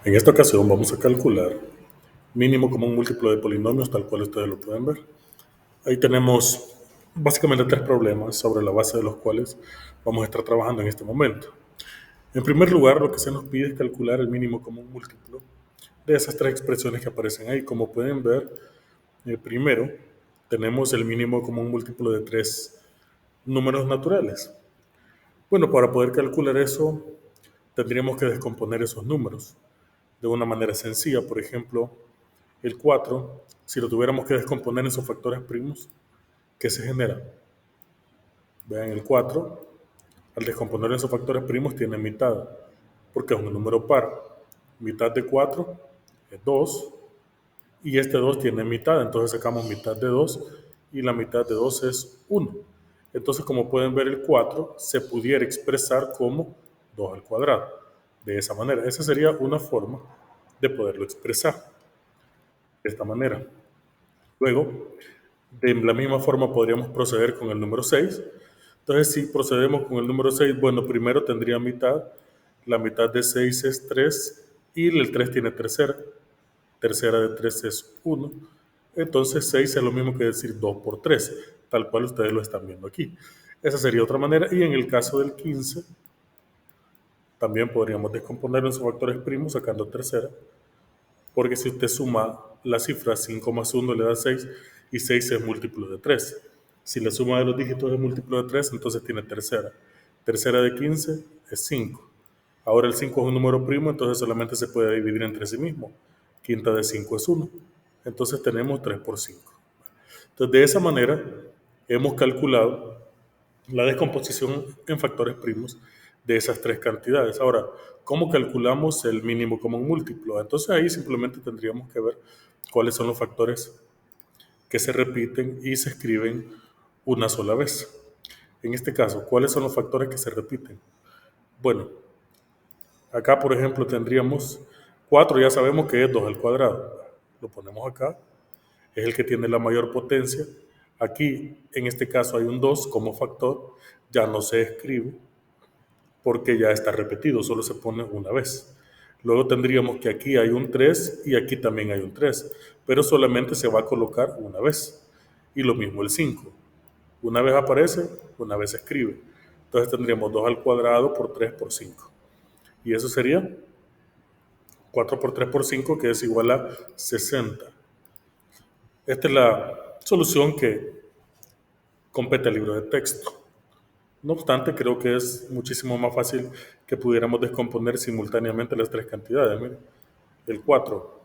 En esta ocasión vamos a calcular mínimo común múltiplo de polinomios, tal cual ustedes lo pueden ver. Ahí tenemos básicamente tres problemas sobre la base de los cuales vamos a estar trabajando en este momento. En primer lugar, lo que se nos pide es calcular el mínimo común múltiplo de esas tres expresiones que aparecen ahí. Como pueden ver, primero tenemos el mínimo común múltiplo de tres números naturales. Bueno, para poder calcular eso, tendríamos que descomponer esos números de una manera sencilla. Por ejemplo, el 4, si lo tuviéramos que descomponer en sus factores primos, ¿qué se genera? Vean, el 4, al descomponer en sus factores primos, tiene mitad, porque es un número par. Mitad de 4 es 2, y este 2 tiene mitad, entonces sacamos mitad de 2, y la mitad de 2 es 1. Entonces, como pueden ver, el 4 se pudiera expresar como 2 al cuadrado. De esa manera, esa sería una forma de poderlo expresar de esta manera. Luego, de la misma forma podríamos proceder con el número 6. Entonces, si procedemos con el número 6, bueno, primero tendría mitad. La mitad de 6 es 3 y el 3 tiene tercera. Tercera de 3 es 1. Entonces, 6 es lo mismo que decir 2 por 3, tal cual ustedes lo están viendo aquí. Esa sería otra manera. Y en el caso del 15, también podríamos descomponerlo en sus factores primos sacando tercera, porque si usted suma la cifra 5 más 1 le da 6 y 6 es múltiplo de 3. Si la suma de los dígitos es múltiplo de 3, entonces tiene tercera. Tercera de 15 es 5. Ahora el 5 es un número primo, entonces solamente se puede dividir entre sí mismo. Quinta de 5 es 1. Entonces tenemos 3 por 5. Entonces de esa manera hemos calculado la descomposición en factores primos de esas tres cantidades. Ahora, ¿cómo calculamos el mínimo común múltiplo? Entonces ahí simplemente tendríamos que ver cuáles son los factores que se repiten y se escriben una sola vez. En este caso, ¿cuáles son los factores que se repiten? Bueno, acá por ejemplo tendríamos 4, ya sabemos que es 2 al cuadrado. Lo ponemos acá, es el que tiene la mayor potencia. Aquí, en este caso, hay un 2 como factor, ya no se escribe porque ya está repetido, solo se pone una vez. Luego tendríamos que aquí hay un 3 y aquí también hay un 3, pero solamente se va a colocar una vez. Y lo mismo el 5. Una vez aparece, una vez se escribe. Entonces tendríamos 2 al cuadrado por 3 por 5. Y eso sería 4 por 3 por 5, que es igual a 60. Esta es la solución que compete al libro de texto. No obstante, creo que es muchísimo más fácil que pudiéramos descomponer simultáneamente las tres cantidades. Miren, el 4,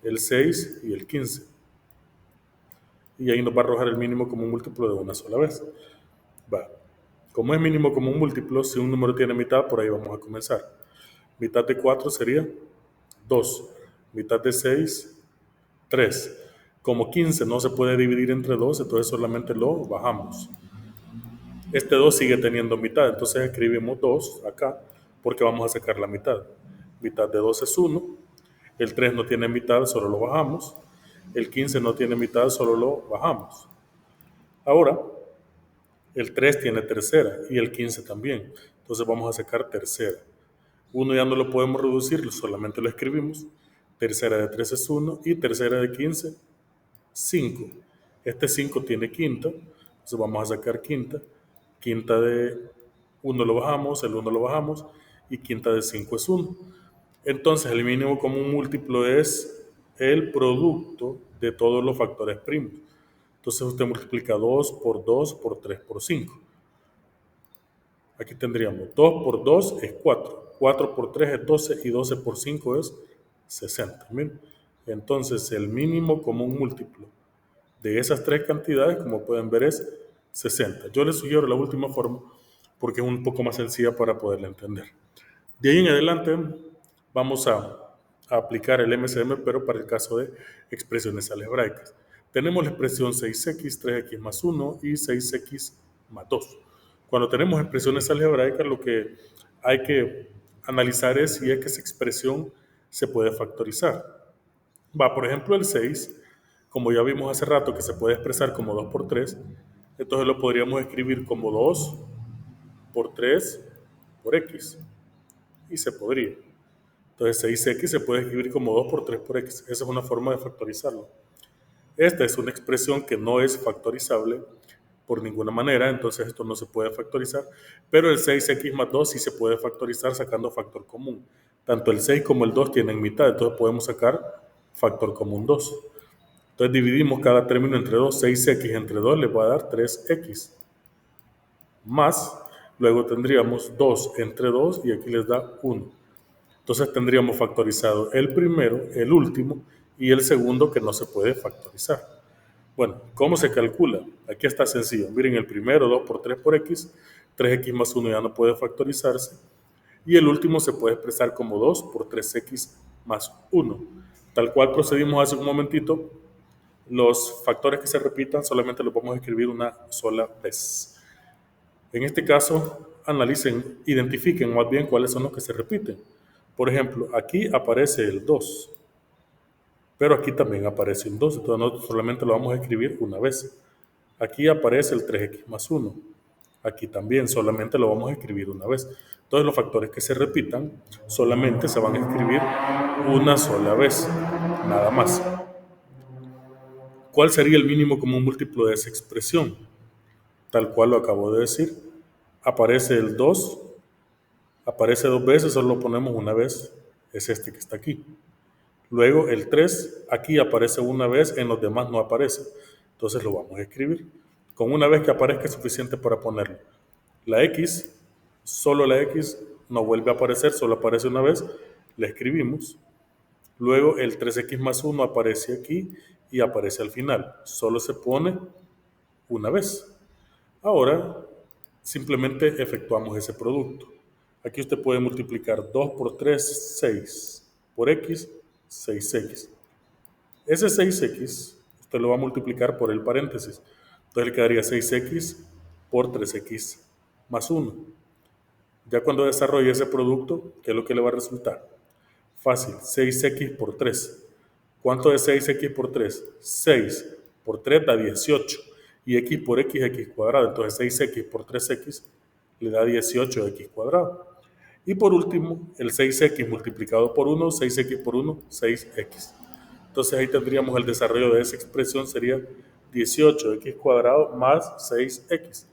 el 6 y el 15. Y ahí nos va a arrojar el mínimo como un múltiplo de una sola vez. Va. Como es mínimo como un múltiplo, si un número tiene mitad, por ahí vamos a comenzar. Mitad de 4 sería 2. Mitad de 6, 3. Como 15 no se puede dividir entre 2, entonces solamente lo bajamos. Este 2 sigue teniendo mitad, entonces escribimos 2 acá porque vamos a sacar la mitad. Mitad de 2 es 1, el 3 no tiene mitad, solo lo bajamos, el 15 no tiene mitad, solo lo bajamos. Ahora, el 3 tiene tercera y el 15 también, entonces vamos a sacar tercera. 1 ya no lo podemos reducir, solamente lo escribimos. Tercera de 3 es 1 y tercera de 15, 5. Este 5 tiene quinta, entonces vamos a sacar quinta. Quinta de 1 lo bajamos, el 1 lo bajamos y quinta de 5 es 1. Entonces el mínimo común múltiplo es el producto de todos los factores primos. Entonces usted multiplica 2 por 2 por 3 por 5. Aquí tendríamos 2 por 2 es 4. 4 por 3 es 12 y 12 por 5 es 60. ¿Bien? Entonces el mínimo común múltiplo de esas tres cantidades, como pueden ver, es 60. Yo les sugiero la última forma porque es un poco más sencilla para poderla entender. De ahí en adelante vamos a aplicar el MCM, pero para el caso de expresiones algebraicas. Tenemos la expresión 6x, 3x más 1 y 6x más 2. Cuando tenemos expresiones algebraicas, lo que hay que analizar es si es que esa expresión se puede factorizar. Va, por ejemplo, el 6, como ya vimos hace rato que se puede expresar como 2 por 3, entonces lo podríamos escribir como 2 por 3 por x. Y se podría. Entonces 6x se puede escribir como 2 por 3 por x. Esa es una forma de factorizarlo. Esta es una expresión que no es factorizable por ninguna manera, entonces esto no se puede factorizar, pero el 6x más 2 sí se puede factorizar sacando factor común. Tanto el 6 como el 2 tienen mitad, entonces podemos sacar factor común 2. Entonces dividimos cada término entre 2, 6x entre 2 les va a dar 3x. Más, luego tendríamos 2 entre 2 y aquí les da 1. Entonces tendríamos factorizado el primero, el último y el segundo que no se puede factorizar. Bueno, ¿cómo se calcula? Aquí está sencillo. Miren, el primero, 2 por 3 por x, 3x más 1 ya no puede factorizarse. Y el último se puede expresar como 2 por 3x más 1. Tal cual procedimos hace un momentito, los factores que se repitan solamente los vamos a escribir una sola vez. En este caso, analicen, identifiquen más bien cuáles son los que se repiten. Por ejemplo, aquí aparece el 2, pero aquí también aparece un 2, entonces nosotros solamente lo vamos a escribir una vez. Aquí aparece el 3x más 1, aquí también solamente lo vamos a escribir una vez. Todos los factores que se repitan solamente se van a escribir una sola vez, nada más. ¿Cuál sería el mínimo común múltiplo de esa expresión? Tal cual lo acabo de decir. Aparece el 2, aparece dos veces, solo lo ponemos una vez, es este que está aquí. Luego el 3, aquí aparece una vez, en los demás no aparece. Entonces lo vamos a escribir. Con una vez que aparezca es suficiente para ponerlo. La x, solo la x no vuelve a aparecer, solo aparece una vez, la escribimos. Luego el 3x más 1 aparece aquí y aparece al final. Solo se pone una vez. Ahora simplemente efectuamos ese producto. Aquí usted puede multiplicar 2 por 3, 6. Por x, 6x. Ese 6x usted lo va a multiplicar por el paréntesis. Entonces le quedaría 6x por 3x más 1. Ya cuando desarrolle ese producto, ¿qué es lo que le va a resultar? Fácil, 6x por 3. ¿Cuánto es 6x por 3? 6 por 3 da 18. Y x por x, x cuadrado. Entonces 6x por 3x le da 18x cuadrado. Y por último, el 6x multiplicado por 1, 6x por 1, 6x. Entonces ahí tendríamos el desarrollo de esa expresión, sería 18x cuadrado más 6x.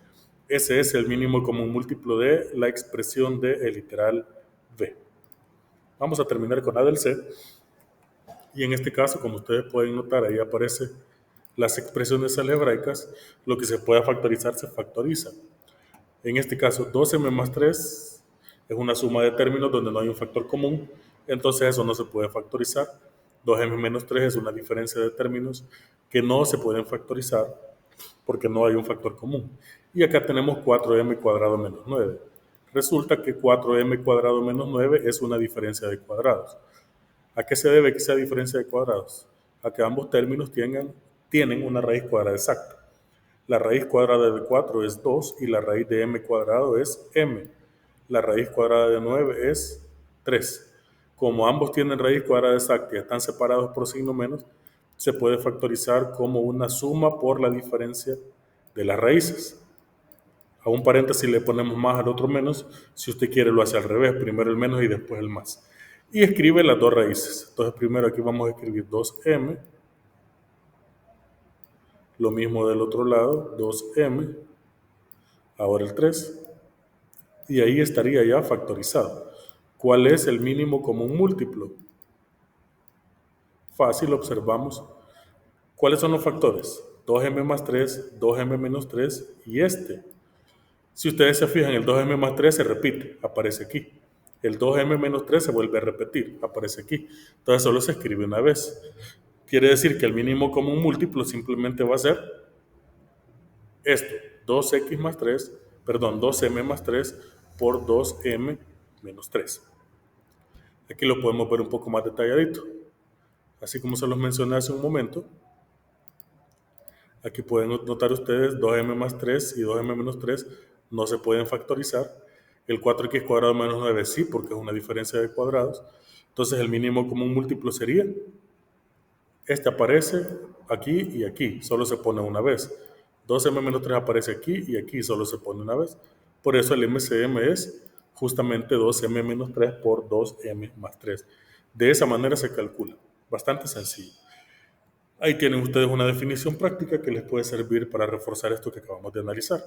Ese es el mínimo común múltiplo de la expresión del literal b. Vamos a terminar con A del C. Y en este caso, como ustedes pueden notar, ahí aparecen las expresiones algebraicas. Lo que se pueda factorizar se factoriza. En este caso, 2m más 3 es una suma de términos donde no hay un factor común, entonces eso no se puede factorizar. 2m menos 3 es una diferencia de términos que no se pueden factorizar porque no hay un factor común. Y acá tenemos 4m cuadrado menos 9. Resulta que 4m cuadrado menos 9 es una diferencia de cuadrados. ¿A qué se debe que sea diferencia de cuadrados? A que ambos términos tienen una raíz cuadrada exacta. La raíz cuadrada de 4 es 2 y la raíz de m cuadrado es m. La raíz cuadrada de 9 es 3. Como ambos tienen raíz cuadrada exacta y están separados por signo menos, se puede factorizar como una suma por la diferencia de las raíces. A un paréntesis le ponemos más al otro menos. Si usted quiere lo hace al revés, primero el menos y después el más. Y escribe las dos raíces. Entonces primero aquí vamos a escribir 2m. Lo mismo del otro lado, 2m. Ahora el 3. Y ahí estaría ya factorizado. ¿Cuál es el mínimo común múltiplo? Fácil, observamos. ¿Cuáles son los factores? 2m más 3, 2m menos 3 y este. Si ustedes se fijan, el 2m más 3 se repite, aparece aquí. El 2m menos 3 se vuelve a repetir, aparece aquí. Entonces solo se escribe una vez. Quiere decir que el mínimo común múltiplo simplemente va a ser esto, 2x más 3, perdón, 2m más 3 por 2m menos 3. Aquí lo podemos ver un poco más detalladito. Así como se los mencioné hace un momento, aquí pueden notar ustedes 2m más 3 y 2m menos 3 no se pueden factorizar. El 4x cuadrado menos 9 sí, porque es una diferencia de cuadrados. Entonces el mínimo común múltiplo sería, este aparece aquí y aquí, solo se pone una vez. 2m menos 3 aparece aquí y aquí, solo se pone una vez. Por eso el MCM es justamente 2m menos 3 por 2m más 3. De esa manera se calcula. Bastante sencillo. Ahí tienen ustedes una definición práctica que les puede servir para reforzar esto que acabamos de analizar.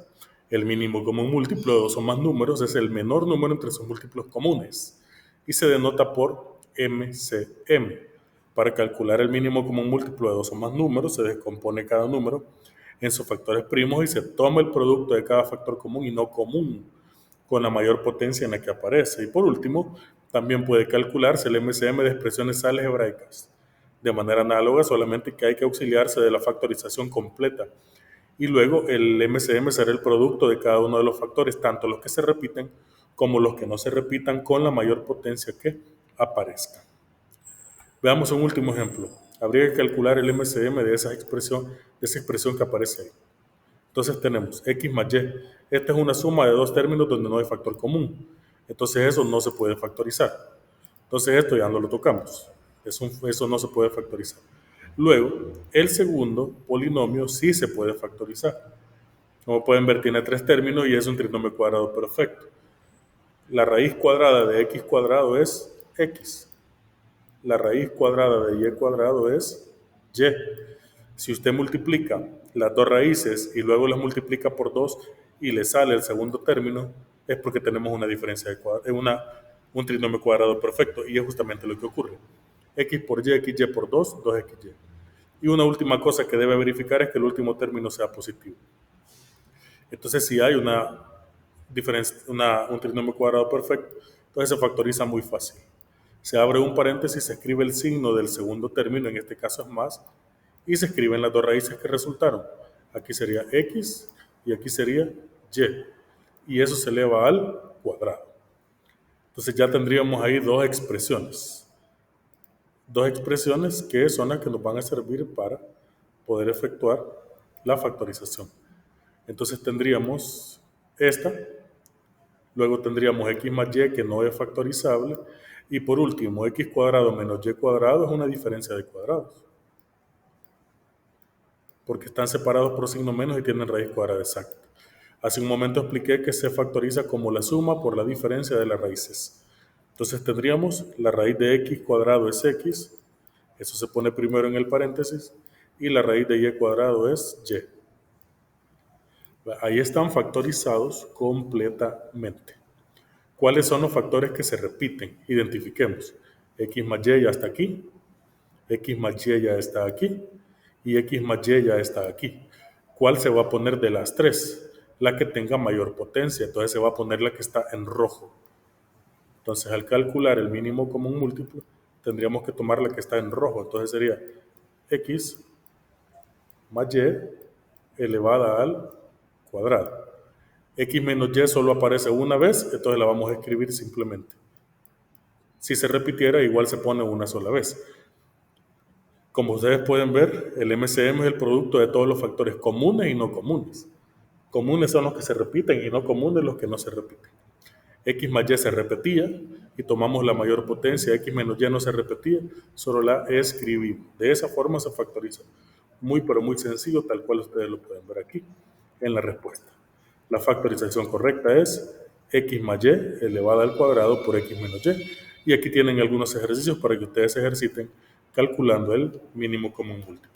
El mínimo común múltiplo de dos o más números es el menor número entre sus múltiplos comunes y se denota por MCM. Para calcular el mínimo común múltiplo de dos o más números se descompone cada número en sus factores primos y se toma el producto de cada factor común y no común con la mayor potencia en la que aparece. Y por último, también puede calcularse el MCM de expresiones algebraicas de manera análoga, solamente que hay que auxiliarse de la factorización completa. Y luego el MCM será el producto de cada uno de los factores, tanto los que se repiten como los que no se repitan, con la mayor potencia que aparezca. Veamos un último ejemplo. Habría que calcular el MCM de esa expresión que aparece ahí. Entonces tenemos X más Y. Esta es una suma de dos términos donde no hay factor común. Entonces eso no se puede factorizar. Entonces esto ya no lo tocamos. Eso no se puede factorizar. Luego, el segundo polinomio sí se puede factorizar. Como pueden ver, tiene tres términos y es un trinomio cuadrado perfecto. La raíz cuadrada de x cuadrado es x. La raíz cuadrada de y cuadrado es y. Si usted multiplica las dos raíces y luego las multiplica por 2 y le sale el segundo término, es porque tenemos una diferencia de un trinomio cuadrado perfecto, y es justamente lo que ocurre. X por y, xy por 2, 2xy. Y una última cosa que debe verificar es que el último término sea positivo. Entonces, si hay un trinomio cuadrado perfecto, entonces se factoriza muy fácil. Se abre un paréntesis, se escribe el signo del segundo término, en este caso es más, y se escriben las dos raíces que resultaron. Aquí sería x y aquí sería y eso se eleva al cuadrado. Entonces ya tendríamos ahí dos expresiones que son las que nos van a servir para poder efectuar la factorización. Entonces tendríamos esta, luego tendríamos x más y, que no es factorizable, y por último x cuadrado menos y cuadrado es una diferencia de cuadrados, porque están separados por signo menos y tienen raíz cuadrada exacta. Hace un momento expliqué que se factoriza como la suma por la diferencia de las raíces. Entonces tendríamos la raíz de x cuadrado es x, eso se pone primero en el paréntesis, y la raíz de y cuadrado es y. Ahí están factorizados completamente. ¿Cuáles son los factores que se repiten? Identifiquemos. X más y ya está aquí, x más y ya está aquí, y x más y ya está aquí. ¿Cuál se va a poner de las tres? La que tenga mayor potencia, entonces se va a poner la que está en rojo. Entonces, al calcular el mínimo común múltiplo, tendríamos que tomar la que está en rojo. Entonces sería x más y elevada al cuadrado. X menos y solo aparece una vez, entonces la vamos a escribir simplemente. Si se repitiera, igual se pone una sola vez. Como ustedes pueden ver, el MCM es el producto de todos los factores comunes y no comunes. Comunes son los que se repiten y no comunes los que no se repiten. X más y se repetía y tomamos la mayor potencia. X menos y no se repetía, solo la escribimos. De esa forma se factoriza. Muy pero muy sencillo, tal cual ustedes lo pueden ver aquí en la respuesta. La factorización correcta es x más y elevada al cuadrado por x menos y. Y aquí tienen algunos ejercicios para que ustedes se ejerciten calculando el mínimo común múltiplo.